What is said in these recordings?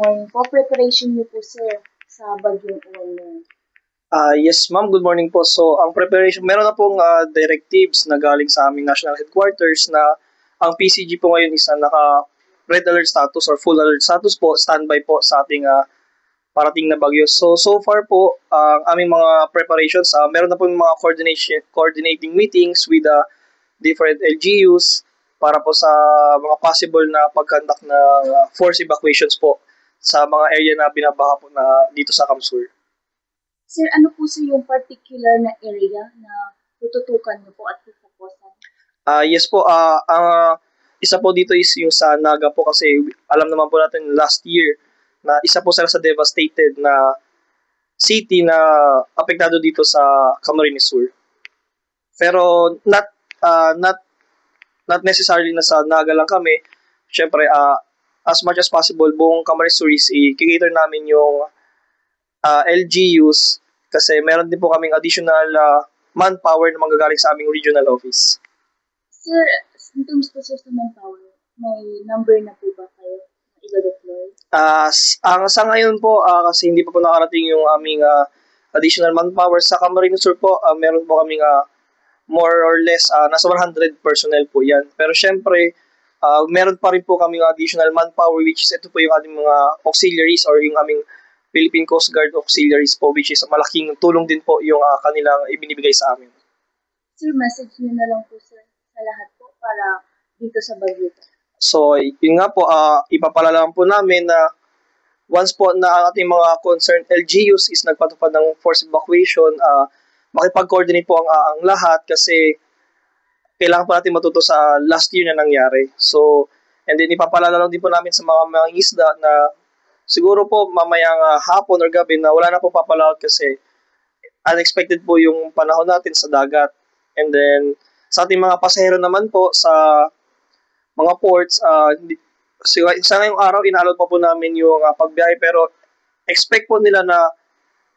Morning po, preparation niyo po sir sa bagyong uwan na yun. Yes, ma'am. Good morning po. So, ang preparation, meron na pong directives na galing sa aming national headquarters na ang PCG po ngayon is naka red alert status or full alert status po, standby po sa ating parating na bagyo. So far po, ang aming mga preparations, meron na po yung mga coordinating meetings with different LGUs para po sa mga possible na pag-conduct na force evacuations po sa mga area na binabaha po na dito sa Kamsur. Sir, ano po sir yung particular na area na tututukan niyo po at pupukusan? Yes po, ang isa po dito is yung sa Naga po kasi alam naman po natin last year na isa po sila sa devastated na city na apektado dito sa Camarines Sur. Pero not necessarily na sa Naga lang kami. Syempre, as much as possible, buong Camarines Sur is i-cater namin yung LGUs kasi meron din po kaming additional manpower na manggagaling sa aming regional office. Sir, in terms po sir sa manpower, may number na po ba kayo na i-deploy? Ang sa ngayon po, kasi hindi pa po nakarating yung aming additional manpower sa Camarines Sur po, meron po kaming more or less nasa 100 personnel po yan. Pero syempre, meron pa rin po kaming additional manpower which is ito po yung ating mga auxiliaries or yung aming Philippine Coast Guard auxiliaries po which is malaking tulong din po yung kanilang ibinibigay sa amin. Sir, message niyo na lang po sir sa lahat po para dito sa bagyo. So, yun nga po, ipapalala po namin na once po na ang ating mga concerned LGUs is nagpatupad ng forced evacuation, makipag-coordinate po ang lahat kasi kailangan po natin matuto sa last year na nangyari. So, and then ipapalala lang din po namin sa mga isda na siguro po mamayang hapon or gabi na wala na po papalaot kasi unexpected po yung panahon natin sa dagat. And then, sa ating mga pasahero naman po sa mga ports, sa ngayong araw, inaalot pa po namin yung pagbiyahe pero expect po nila na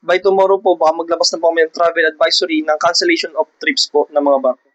by tomorrow po baka maglabas na po kami ng travel advisory ng cancellation of trips po ng mga barko.